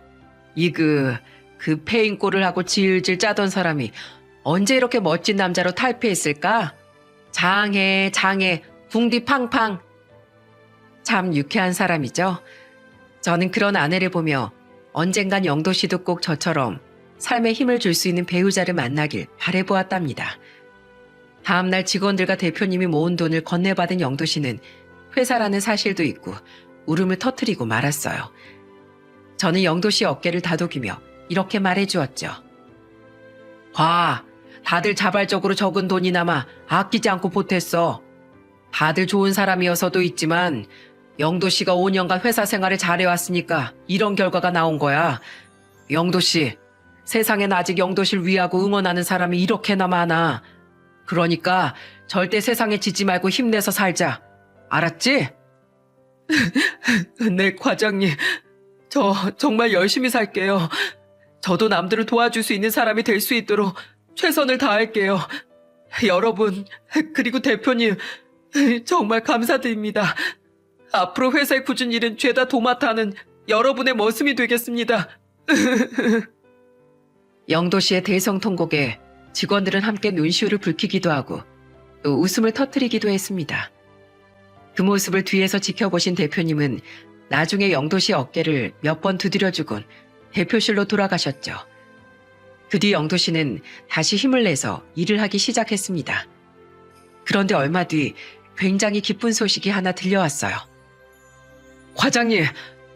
그 페인꼴을 하고 질질 짜던 사람이 언제 이렇게 멋진 남자로 탈피했을까? 장해, 붕디 팡팡. 참 유쾌한 사람이죠. 저는 그런 아내를 보며 언젠간 영도 씨도 꼭 저처럼 삶에 힘을 줄 수 있는 배우자를 만나길 바라보았답니다. 다음날 직원들과 대표님이 모은 돈을 건네받은 영도 씨는 회사라는 사실도 있고 울음을 터뜨리고 말았어요. 저는 영도 씨 어깨를 다독이며 이렇게 말해주었죠. 봐, 다들 자발적으로 적은 돈이나마 아끼지 않고 보탰어. 다들 좋은 사람이어서도 있지만 영도 씨가 5년간 회사 생활을 잘해왔으니까 이런 결과가 나온 거야. 영도 씨, 세상엔 아직 영도 씨를 위하고 응원하는 사람이 이렇게나 많아. 그러니까 절대 세상에 지지 말고 힘내서 살자. 알았지? 네, 과장님. 저 정말 열심히 살게요. 저도 남들을 도와줄 수 있는 사람이 될 수 있도록 최선을 다할게요. 여러분, 그리고 대표님, 정말 감사드립니다. 앞으로 회사의 굳은 일은 죄다 도맡아 하는 여러분의 머슴이 되겠습니다. 영도 씨의 대성통곡에 직원들은 함께 눈시울을 붉히기도 하고 또 웃음을 터뜨리기도 했습니다. 그 모습을 뒤에서 지켜보신 대표님은 나중에 영도 씨 어깨를 몇 번 두드려주곤 대표실로 돌아가셨죠. 그 뒤 영도 씨는 다시 힘을 내서 일을 하기 시작했습니다. 그런데 얼마 뒤 굉장히 기쁜 소식이 하나 들려왔어요. 과장님,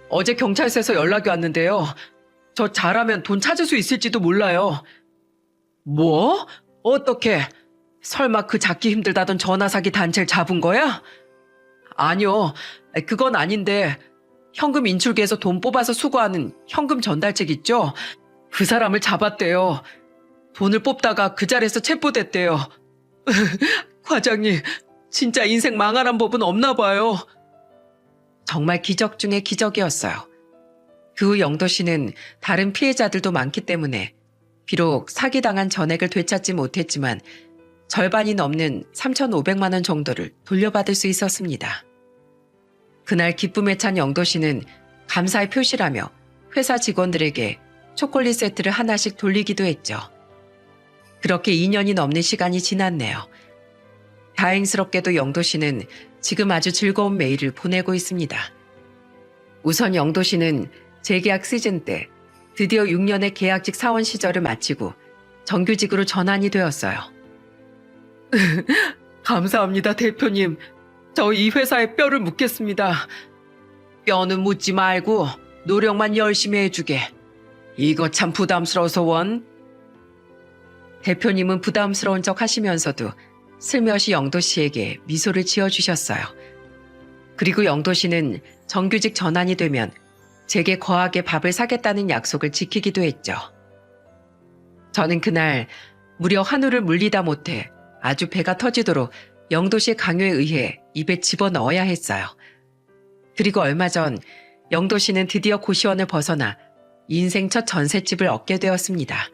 어제 경찰서에서 연락이 왔는데요. 저 잘하면 돈 찾을 수 있을지도 몰라요. 뭐? 어떻게? 설마 그 잡기 힘들다던 전화사기 단체를 잡은 거야? 아니요, 그건 아닌데 현금 인출기에서 돈 뽑아서 수거하는 현금 전달책 있죠? 그 사람을 잡았대요. 돈을 뽑다가 그 자리에서 체포됐대요. 과장님, 진짜 인생 망하란 법은 없나 봐요. 정말 기적 중의 기적이었어요. 그 후 영도 씨는 다른 피해자들도 많기 때문에 비록 사기당한 전액을 되찾지 못했지만 절반이 넘는 3,500만 원 정도를 돌려받을 수 있었습니다. 그날 기쁨에 찬 영도 씨는 감사의 표시라며 회사 직원들에게 초콜릿 세트를 하나씩 돌리기도 했죠. 그렇게 2년이 넘는 시간이 지났네요. 다행스럽게도 영도 씨는 지금 아주 즐거운 매일을 보내고 있습니다. 우선 영도 씨는 재계약 시즌 때 드디어 6년의 계약직 사원 시절을 마치고 정규직으로 전환이 되었어요. 감사합니다, 대표님. 저 이 회사에 뼈를 묻겠습니다. 뼈는 묻지 말고 노력만 열심히 해주게. 이거 참 부담스러워서 원. 대표님은 부담스러운 척 하시면서도 슬며시 영도 씨에게 미소를 지어주셨어요. 그리고 영도 씨는 정규직 전환이 되면 제게 거하게 밥을 사겠다는 약속을 지키기도 했죠. 저는 그날 무려 한우를 물리다 못해 아주 배가 터지도록 영도 씨의 강요에 의해 입에 집어넣어야 했어요. 그리고 얼마 전 영도 씨는 드디어 고시원을 벗어나 인생 첫 전셋집을 얻게 되었습니다.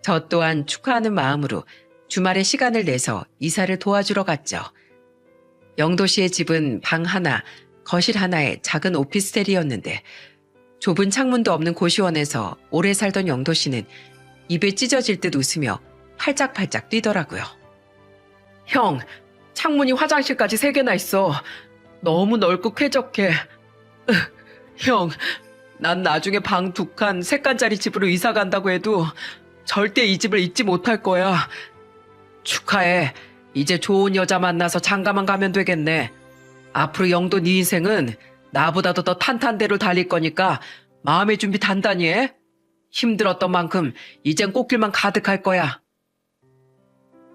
저 또한 축하하는 마음으로 주말에 시간을 내서 이사를 도와주러 갔죠. 영도 씨의 집은 방 하나, 거실 하나의 작은 오피스텔이었는데 좁은 창문도 없는 고시원에서 오래 살던 영도 씨는 입에 찢어질 듯 웃으며 팔짝팔짝 뛰더라고요. 형, 창문이 화장실까지 3개나 있어. 너무 넓고 쾌적해. 형, 난 나중에 방 2칸, 3칸짜리 집으로 이사 간다고 해도 절대 이 집을 잊지 못할 거야. 축하해. 이제 좋은 여자 만나서 장가만 가면 되겠네. 앞으로 영도 네 인생은 나보다도 더 탄탄대로 달릴 거니까 마음의 준비 단단히 해. 힘들었던 만큼 이젠 꽃길만 가득할 거야.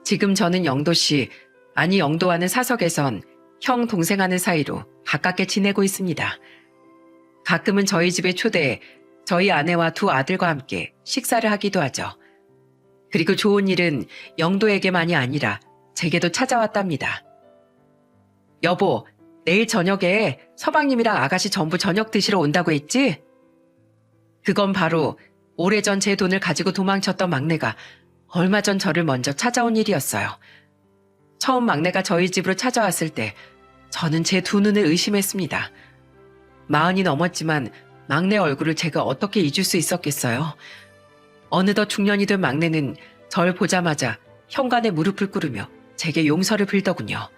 지금 저는 영도 씨, 아니 영도와는 사석에선 형 동생하는 사이로 가깝게 지내고 있습니다. 가끔은 저희 집에 초대해 저희 아내와 2 아들과 함께 식사를 하기도 하죠. 그리고 좋은 일은 영도에게만이 아니라 제게도 찾아왔답니다. 여보, 내일 저녁에 서방님이랑 아가씨 전부 저녁 드시러 온다고 했지? 그건 바로 오래전 제 돈을 가지고 도망쳤던 막내가 얼마 전 저를 먼저 찾아온 일이었어요. 처음 막내가 저희 집으로 찾아왔을 때 저는 제 2 눈을 의심했습니다. 40이 넘었지만 막내 얼굴을 제가 어떻게 잊을 수 있었겠어요. 어느덧 중년이 된 막내는 절 보자마자 현관에 무릎을 꿇으며 제게 용서를 빌더군요.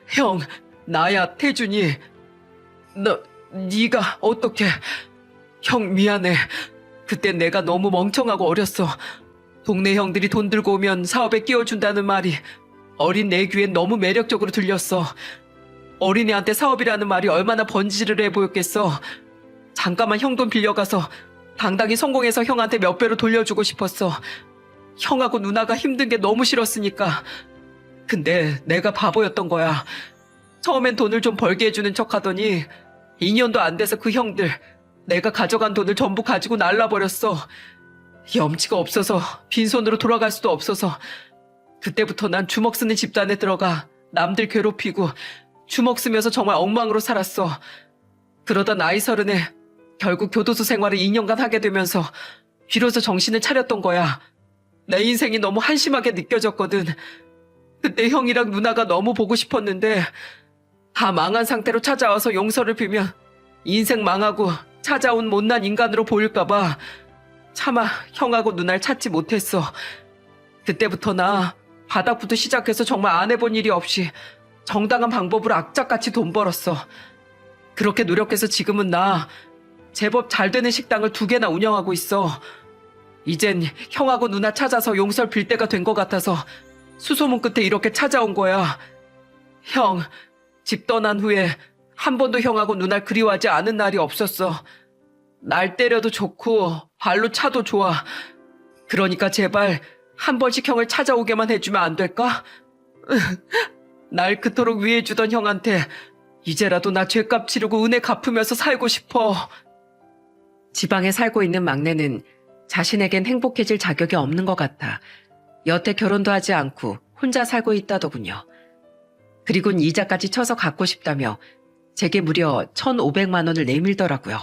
형, 나야, 태준이. 네가 어떻게... 형 미안해. 그때 내가 너무 멍청하고 어렸어. 동네 형들이 돈 들고 오면 사업에 끼워준다는 말이 어린 내 귀엔 너무 매력적으로 들렸어. 어린애한테 사업이라는 말이 얼마나 번지르르해 보였겠어. 잠깐만 형 돈 빌려가서 당당히 성공해서 형한테 몇 배로 돌려주고 싶었어. 형하고 누나가 힘든 게 너무 싫었으니까. 근데 내가 바보였던 거야. 처음엔 돈을 좀 벌게 해주는 척 하더니 2년도 안 돼서 그 형들 내가 가져간 돈을 전부 가지고 날라버렸어. 염치가 없어서 빈손으로 돌아갈 수도 없어서 그때부터 난 주먹 쓰는 집단에 들어가 남들 괴롭히고 주먹 쓰면서 정말 엉망으로 살았어. 그러다 나이 30에 결국 교도소 생활을 2년간 하게 되면서 비로소 정신을 차렸던 거야. 내 인생이 너무 한심하게 느껴졌거든. 그때 형이랑 누나가 너무 보고 싶었는데 다 망한 상태로 찾아와서 용서를 빌면 인생 망하고 찾아온 못난 인간으로 보일까봐 차마 형하고 누나를 찾지 못했어. 그때부터 나 바닥부터 시작해서 정말 안 해본 일이 없이 정당한 방법으로 악착같이 돈 벌었어. 그렇게 노력해서 지금은 나 제법 잘 되는 식당을 2개나 운영하고 있어. 이젠 형하고 누나 찾아서 용서를 빌 때가 된 것 같아서 수소문 끝에 이렇게 찾아온 거야. 형, 집 떠난 후에 한 번도 형하고 누나를 그리워하지 않은 날이 없었어. 날 때려도 좋고 발로 차도 좋아. 그러니까 제발 한 번씩 형을 찾아오게만 해주면 안 될까? 날 그토록 위해주던 형한테 이제라도 나 죗값 치르고 은혜 갚으면서 살고 싶어. 지방에 살고 있는 막내는 자신에겐 행복해질 자격이 없는 것 같아 여태 결혼도 하지 않고 혼자 살고 있다더군요. 그리곤 이자까지 쳐서 갚고 싶다며 제게 무려 1,500만 원을 내밀더라고요.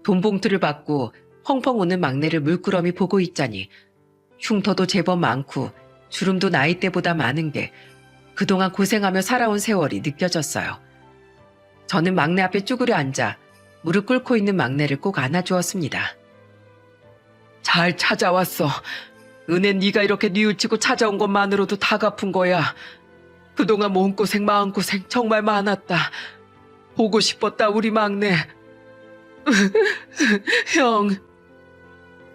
돈 봉투를 받고 펑펑 우는 막내를 물끄러미 보고 있자니 흉터도 제법 많고 주름도 나이대보다 많은 게 그동안 고생하며 살아온 세월이 느껴졌어요. 저는 막내 앞에 쭈그려 앉아 무릎 꿇고 있는 막내를 꼭 안아주었습니다. 잘 찾아왔어. 은혜 네가 이렇게 뉘우치고 찾아온 것만으로도 다 갚은 거야. 그동안 몸고생 마음고생 정말 많았다. 보고 싶었다 우리 막내. 형.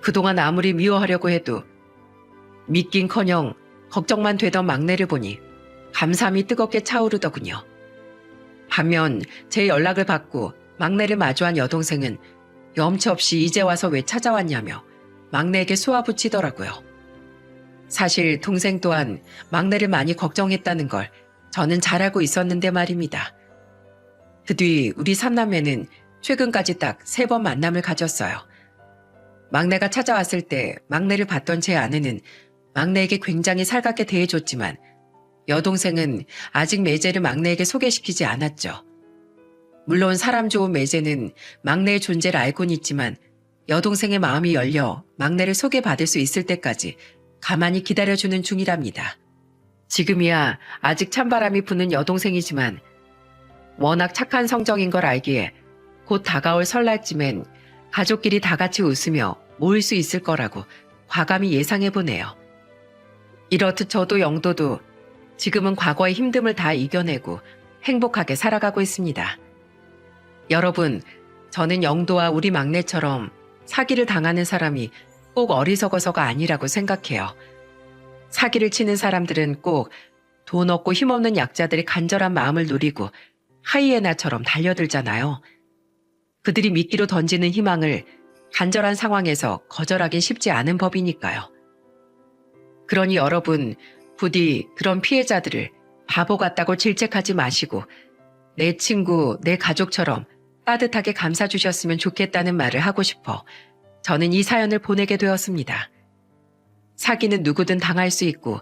그동안 아무리 미워하려고 해도 믿긴커녕 걱정만 되던 막내를 보니 감사함이 뜨겁게 차오르더군요. 반면 제 연락을 받고 막내를 마주한 여동생은 염치 없이 이제 와서 왜 찾아왔냐며 막내에게 쏘아붙이더라고요. 사실 동생 또한 막내를 많이 걱정했다는 걸 저는 잘 알고 있었는데 말입니다. 그 뒤 우리 삼남매는 최근까지 딱 3번 만남을 가졌어요. 막내가 찾아왔을 때 막내를 봤던 제 아내는 막내에게 굉장히 살갑게 대해줬지만 여동생은 아직 매제를 막내에게 소개시키지 않았죠. 물론 사람 좋은 매제는 막내의 존재를 알고는 있지만 여동생의 마음이 열려 막내를 소개받을 수 있을 때까지 가만히 기다려주는 중이랍니다. 지금이야 아직 찬바람이 부는 여동생이지만 워낙 착한 성정인 걸 알기에 곧 다가올 설날쯤엔 가족끼리 다 같이 웃으며 모일 수 있을 거라고 과감히 예상해보네요. 이렇듯 저도 영도도 지금은 과거의 힘듦을 다 이겨내고 행복하게 살아가고 있습니다. 여러분, 저는 영도와 우리 막내처럼 사기를 당하는 사람이 꼭 어리석어서가 아니라고 생각해요. 사기를 치는 사람들은 꼭 돈 없고 힘없는 약자들의 간절한 마음을 노리고 하이에나처럼 달려들잖아요. 그들이 미끼로 던지는 희망을 간절한 상황에서 거절하긴 쉽지 않은 법이니까요. 그러니 여러분, 부디 그런 피해자들을 바보 같다고 질책하지 마시고 내 친구, 내 가족처럼 따뜻하게 감싸주셨으면 좋겠다는 말을 하고 싶어 저는 이 사연을 보내게 되었습니다. 사기는 누구든 당할 수 있고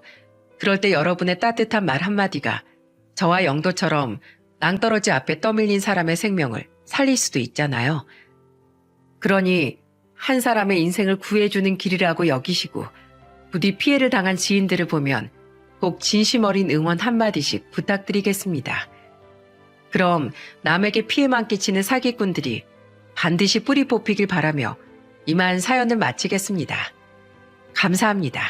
그럴 때 여러분의 따뜻한 말 한마디가 저와 영도처럼 낭떠러지 앞에 떠밀린 사람의 생명을 살릴 수도 있잖아요. 그러니 한 사람의 인생을 구해주는 길이라고 여기시고 부디 피해를 당한 지인들을 보면 꼭 진심 어린 응원 한마디씩 부탁드리겠습니다. 그럼 남에게 피해만 끼치는 사기꾼들이 반드시 뿌리 뽑히길 바라며 이만 사연을 마치겠습니다. 감사합니다.